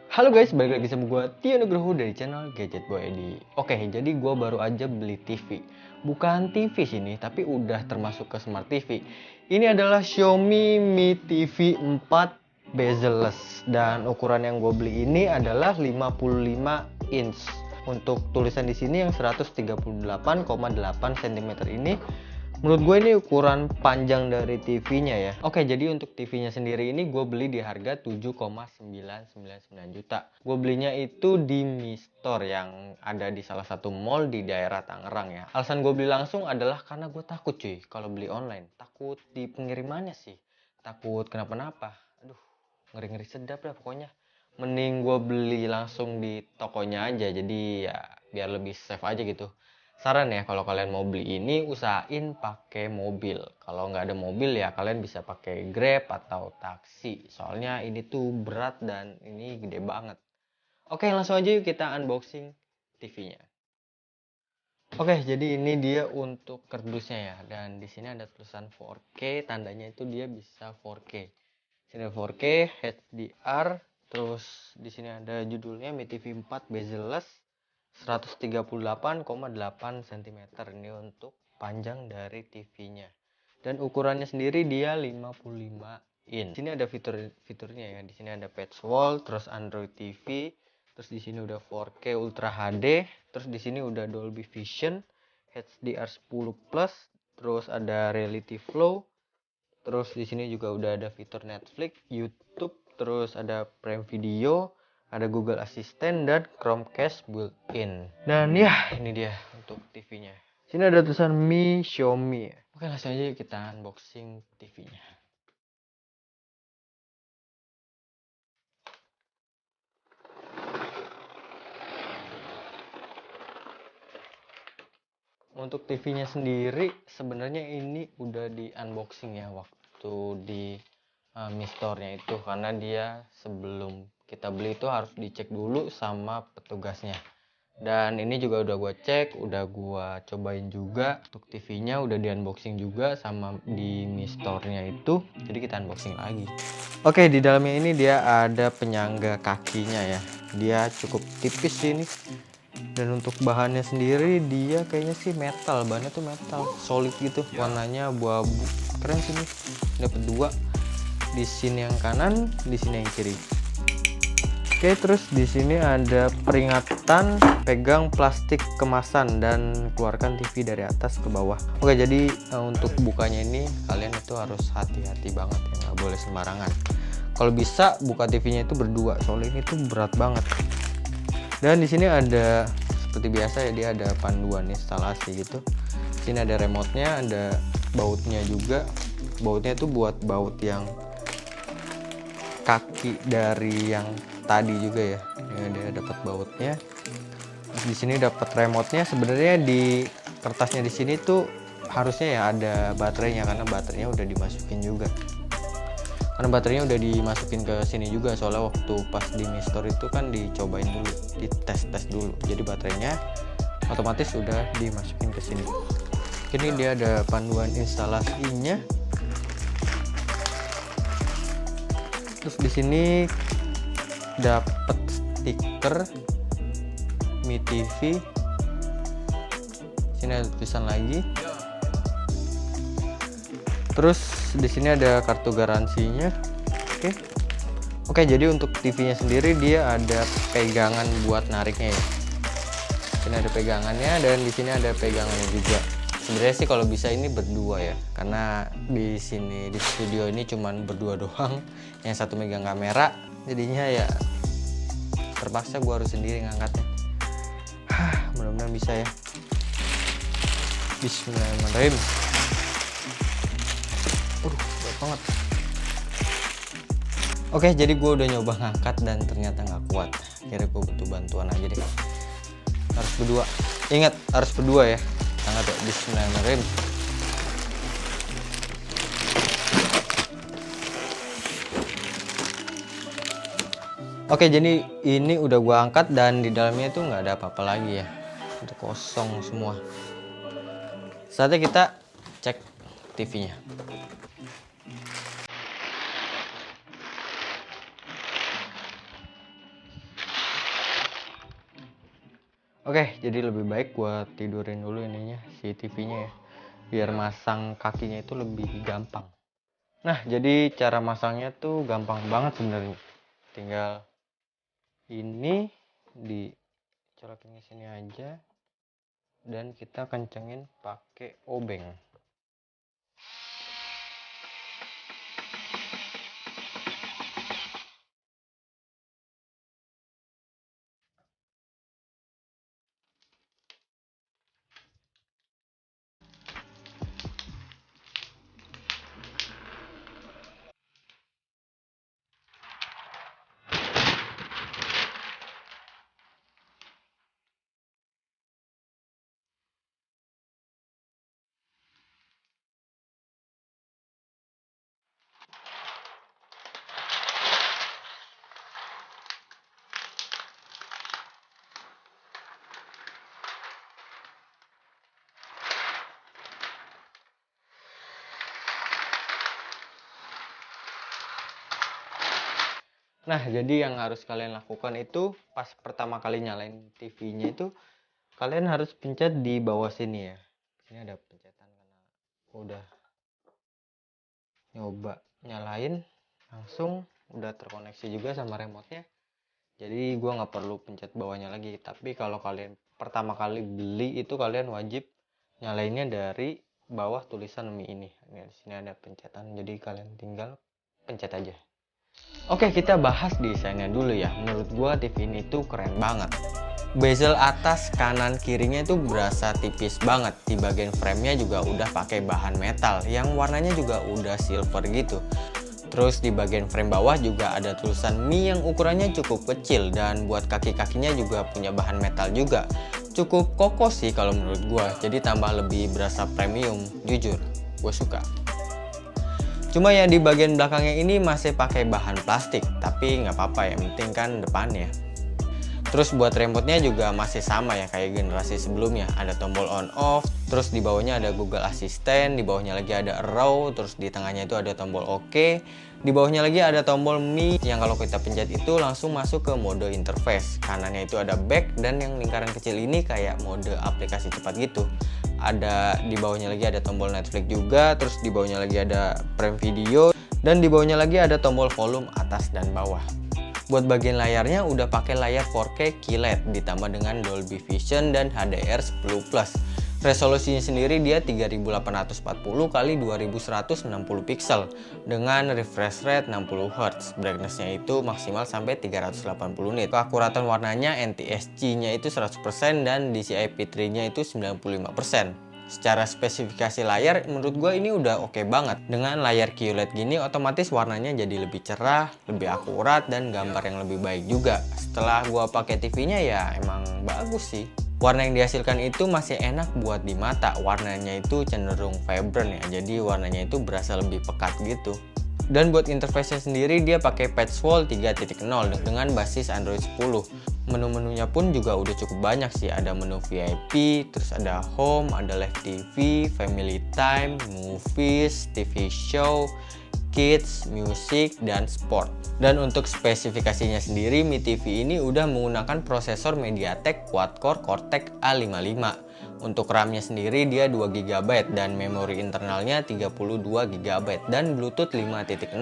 Halo guys, balik lagi sama gue Tio Nugroho dari channel Gadget Boy Edi. Oke, jadi gue baru aja beli TV. Bukan TV sini, tapi udah termasuk ke Smart TV. Ini adalah Xiaomi Mi TV 4 bezel-less. Dan ukuran yang gue beli ini adalah 55 inch. Untuk tulisan di sini yang 138,8 cm ini, menurut gue ini ukuran panjang dari TV-nya ya. Oke, jadi untuk TV-nya sendiri ini gue beli di harga 7,999 juta. Gue belinya itu di Mi Store yang ada di salah satu mall di daerah Tangerang ya. Alasan gue beli langsung adalah karena gue takut cuy kalau beli online. Takut di pengirimannya sih. Takut kenapa-napa. Aduh, ngeri-ngeri sedap lah pokoknya. Mending gue beli langsung di tokonya aja. Jadi ya biar lebih safe aja gitu. Saran ya, kalau kalian mau beli ini usahain pakai mobil. Kalau nggak ada mobil ya kalian bisa pakai Grab atau taksi. Soalnya ini tuh berat dan ini gede banget. Oke, langsung aja yuk kita unboxing TV-nya. Oke, jadi ini dia untuk kardusnya ya. Dan di sini ada tulisan 4K, tandanya itu dia bisa 4K. Sini 4K, HDR, terus di sini ada judulnya Mi TV 4 bezel-less 138,8 cm. Ini untuk panjang dari TV-nya. Dan ukurannya sendiri dia 55 inch. Di sini ada fiturnya ya. Di sini ada patch wall, terus Android TV, terus di sini udah 4K Ultra HD, terus di sini udah Dolby Vision, HDR 10 plus, terus ada Reality Flow, terus di sini juga udah ada fitur Netflix, YouTube, terus ada Prime Video, ada Google Assistant dan Chromecast built-in. Dan ya, ini dia untuk TV-nya. Sini ada tulisan Mi Xiaomi. Oke, langsung aja kita unboxing TV-nya. Untuk TV-nya sendiri sebenarnya ini udah di unboxing ya waktu di Mi Store-nya itu, karena dia sebelum kita beli itu harus dicek dulu sama petugasnya. Dan ini juga udah gue cek, udah gue cobain juga. Untuk TV-nya udah di unboxing juga sama di Mi Store-nya itu. Jadi kita unboxing lagi. Oke, di dalamnya ini dia ada penyangga kakinya ya. Dia cukup tipis sih ini. Dan untuk bahannya sendiri dia kayaknya sih metal, bahannya tuh metal, solid gitu. Warnanya abu-abu. Keren sih nih. Dapat dua. Di sini yang kanan, di sini yang kiri. Oke, terus di sini ada peringatan pegang plastik kemasan dan keluarkan TV dari atas ke bawah. Oke, jadi untuk bukanya ini kalian itu harus hati-hati banget ya, nggak boleh sembarangan. Kalau bisa buka TV-nya itu berdua, soalnya ini tuh berat banget. Dan di sini ada seperti biasa ya, dia ada panduan instalasi gitu. Di sini ada remote-nya, ada bautnya juga. Bautnya itu buat baut yang kaki dari yang tadi juga ya. Dia dapat bautnya. Terus di sini dapat remote-nya. Sebenarnya di kertasnya di sini tuh harusnya ya ada baterainya, karena baterainya udah dimasukin juga. Karena baterainya udah dimasukin ke sini juga, soalnya waktu pas di Mi Store itu kan dicobain dulu, dites dulu. Jadi baterainya otomatis udah dimasukin ke sini. Ini dia ada panduan instalasinya. Terus di sini dapat stiker Mi TV. Sini ada tulisan lagi. Terus di sini ada kartu garansinya. Oke, jadi untuk TV-nya sendiri dia ada pegangan buat nariknya ya. Sini ada pegangannya dan di sini ada pegangannya juga. Sebenarnya sih kalau bisa ini berdua ya, karena di sini di studio ini cuman berdua doang. Yang satu megang kamera, jadinya ya terpaksa gua harus sendiri ngangkatnya. Mudah-mudahan bisa ya. Bismillahirrahmanirrahim. Berat banget. Oke, jadi gue udah nyoba ngangkat dan ternyata nggak kuat. Akhirnya gue butuh bantuan aja deh. Harus berdua. Ingat, harus berdua ya. Angkat ya. Bismillahirrahmanirrahim. Oke, jadi ini udah gue angkat dan di dalamnya tuh nggak ada apa-apa lagi ya. Itu kosong semua. Saatnya kita cek TV-nya. Oke, jadi lebih baik gua tidurin dulu ininya, si TV-nya ya. Biar masang kakinya itu lebih gampang. Nah, jadi cara masangnya tuh gampang banget sebenarnya. Tinggal ini dicolokin ke sini aja dan kita kencengin pakai obeng. Nah, jadi yang harus kalian lakukan itu pas pertama kali nyalain TV-nya itu kalian harus pencet di bawah sini ya. Sini ada pencetan karena udah nyoba nyalain langsung udah terkoneksi juga sama remote-nya. Jadi gua nggak perlu pencet bawahnya lagi. Tapi kalau kalian pertama kali beli itu kalian wajib nyalainnya dari bawah tulisan Mi ini. Di sini ada pencetan. Jadi kalian tinggal pencet aja. Oke, kita bahas desainnya dulu ya. Menurut gua TV ini tuh keren banget. Bezel atas kanan kirinya itu berasa tipis banget. Di bagian framenya juga udah pakai bahan metal yang warnanya juga udah silver gitu. Terus di bagian frame bawah juga ada tulisan Mi yang ukurannya cukup kecil, dan buat kaki-kakinya juga punya bahan metal juga. Cukup kokoh sih kalau menurut gua. Jadi tambah lebih berasa premium, jujur. Gue suka. Cuma ya di bagian belakangnya ini masih pakai bahan plastik, tapi nggak apa-apa, yang penting kan depannya. Terus buat remote-nya juga masih sama ya kayak generasi sebelumnya. Ada tombol on off, terus di bawahnya ada Google Assistant, di bawahnya lagi ada Arrow, terus di tengahnya itu ada tombol OK. Di bawahnya lagi ada tombol Mi yang kalau kita pencet itu langsung masuk ke mode interface. Kanannya itu ada back, dan yang lingkaran kecil ini kayak mode aplikasi cepat gitu. Ada di bawahnya lagi ada tombol Netflix juga, terus di bawahnya lagi ada Prime Video, dan di bawahnya lagi ada tombol volume atas dan bawah. Buat bagian layarnya udah pakai layar 4K QLED ditambah dengan Dolby Vision dan HDR10+. Resolusinya sendiri dia 3840 x 2160 pixel dengan refresh rate 60 Hz. Brightness-nya itu maksimal sampai 380 nit. Keakuratan warnanya NTSC-nya itu 100% dan DCI P3-nya itu 95%. Secara spesifikasi layar menurut gue ini udah oke banget. Dengan layar QLED gini otomatis warnanya jadi lebih cerah, lebih akurat, dan gambar yang lebih baik juga. Setelah gue pakai TV-nya ya emang bagus sih. Warna yang dihasilkan itu masih enak buat di mata. Warnanya itu cenderung vibrant ya, jadi warnanya itu berasa lebih pekat gitu. Dan buat interface-nya sendiri dia pakai Patchworld 3.0 dengan basis Android 10. Menu-menunya pun juga udah cukup banyak sih. Ada menu VIP, terus ada Home, ada Live TV, Family Time, Movies, TV Show, Kids, Music, dan Sport. Dan untuk spesifikasinya sendiri, Mi TV ini udah menggunakan prosesor MediaTek quad-core Cortex A55. Untuk RAM-nya sendiri dia 2 GB dan memori internalnya 32 GB dan Bluetooth 5.0.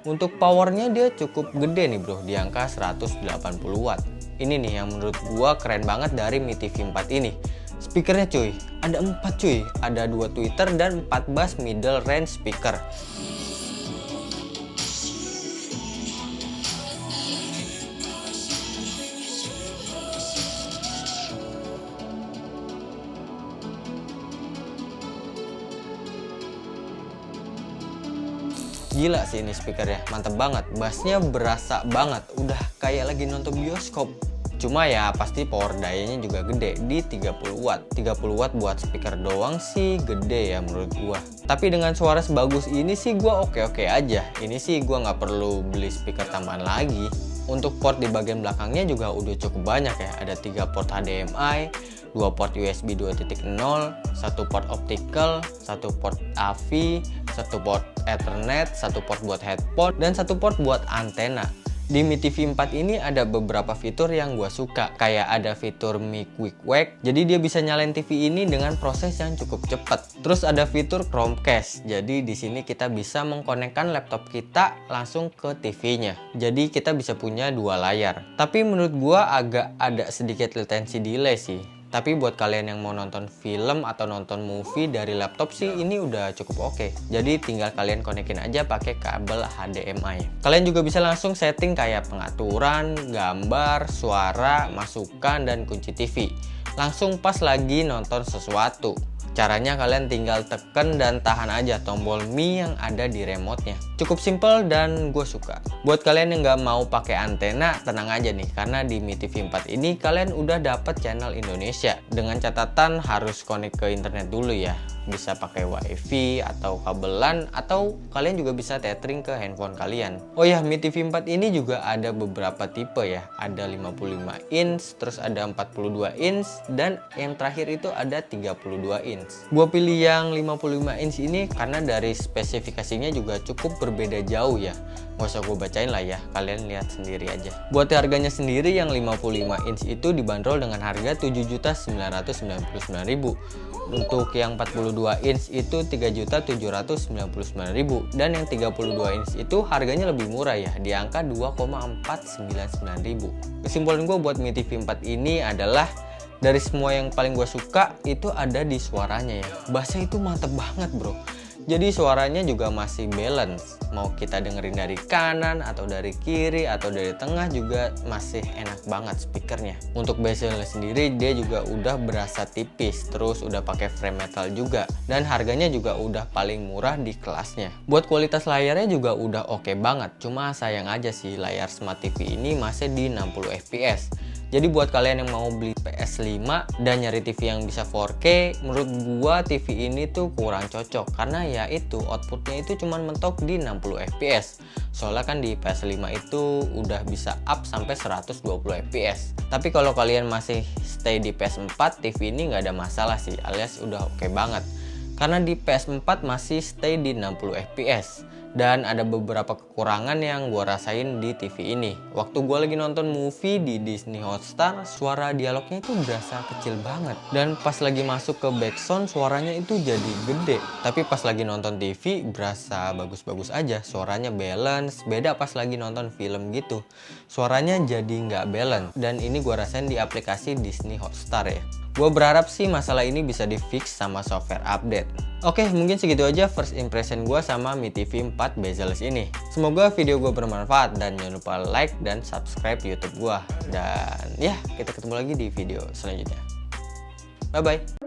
Untuk powernya dia cukup gede nih bro, di angka 180 Watt. Ini nih yang menurut gua keren banget dari Mi TV 4 ini. Speakernya cuy, ada 4 cuy, ada 2 tweeter dan 4 bass middle range speaker. Gila sih ini speakernya, mantep banget. Bassnya berasa banget, udah kayak lagi nonton bioskop. Cuma ya pasti power dayanya juga gede di 30 watt. 30 watt buat speaker doang sih gede ya menurut gua. Tapi dengan suara sebagus ini sih gua oke-oke aja. Ini sih gua nggak perlu beli speaker tambahan lagi. Untuk port di bagian belakangnya juga udah cukup banyak ya. Ada 3 port HDMI, 2 port USB 2.0, 1 port optical, 1 port AV, 1 port Ethernet, 1 port buat headphone, dan 1 port buat antena. Di Mi TV 4 ini ada beberapa fitur yang gue suka, kayak ada fitur Mi Quick Wake, jadi dia bisa nyalain TV ini dengan proses yang cukup cepat. Terus ada fitur Chromecast, jadi di sini kita bisa mengkonekkan laptop kita langsung ke TV-nya. Jadi kita bisa punya dua layar. Tapi menurut gue agak ada sedikit latency delay sih. Tapi buat kalian yang mau nonton film atau nonton movie dari laptop sih ini udah cukup oke. Jadi tinggal kalian konekin aja pakai kabel HDMI. Kalian juga bisa langsung setting kayak pengaturan, gambar, suara, masukan, dan kunci TV. Langsung pas lagi nonton sesuatu. Caranya kalian tinggal tekan dan tahan aja tombol Mi yang ada di remote-nya. Cukup simple dan gue suka. Buat kalian yang nggak mau pakai antena, tenang aja nih, karena di Mi TV 4 ini kalian udah dapet channel Indonesia. Dengan catatan harus connect ke internet dulu ya. Bisa pakai wifi atau kabelan, atau kalian juga bisa tethering ke handphone kalian. Oh ya, Mi TV 4 ini juga ada beberapa tipe ya. Ada 55 inch, terus ada 42 inch, dan yang terakhir itu ada 32 inch. Gue pilih yang 55 inch ini karena dari spesifikasinya juga cukup berbeda jauh ya. Gak usah gue bacain lah ya, kalian lihat sendiri aja. Buat harganya sendiri yang 55 inch itu dibanderol dengan harga 7.999.000. Untuk yang 42 inch itu 3.799.000, dan yang 32 inch itu harganya lebih murah ya, di angka 2.499.000. Kesimpulan gue buat Mi TV 4 ini adalah dari semua yang paling gue suka itu ada di suaranya ya. Bassnya itu mantep banget bro. Jadi suaranya juga masih balance. Mau kita dengerin dari kanan atau dari kiri atau dari tengah juga masih enak banget speakernya. Untuk bezelnya sendiri dia juga udah berasa tipis, terus udah pakai frame metal juga, dan harganya juga udah paling murah di kelasnya. Buat kualitas layarnya juga udah oke banget. Cuma sayang aja sih layar Smart TV ini masih di 60 fps. Jadi buat kalian yang mau beli PS5 dan nyari TV yang bisa 4K, menurut gua TV ini tuh kurang cocok karena ya itu outputnya itu cuman mentok di 60 fps. Soalnya kan di PS5 itu udah bisa up sampai 120 fps. Tapi kalau kalian masih stay di PS4, TV ini nggak ada masalah sih, alias udah oke banget. Karena di PS4 masih stay di 60 fps. Dan ada beberapa kekurangan yang gue rasain di TV ini. Waktu gue lagi nonton movie di Disney Hotstar, suara dialognya itu berasa kecil banget. Dan pas lagi masuk ke backsound, suaranya itu jadi gede. Tapi pas lagi nonton TV, berasa bagus-bagus aja. Suaranya balance, beda pas lagi nonton film gitu. Suaranya jadi nggak balance. Dan ini gue rasain di aplikasi Disney Hotstar ya. Gue berharap sih masalah ini bisa di fix sama software update. Oke, mungkin segitu aja first impression gue sama Mi TV 4 bezel ini. Semoga video gue bermanfaat dan jangan lupa like dan subscribe YouTube gue. Dan ya, kita ketemu lagi di video selanjutnya. Bye bye.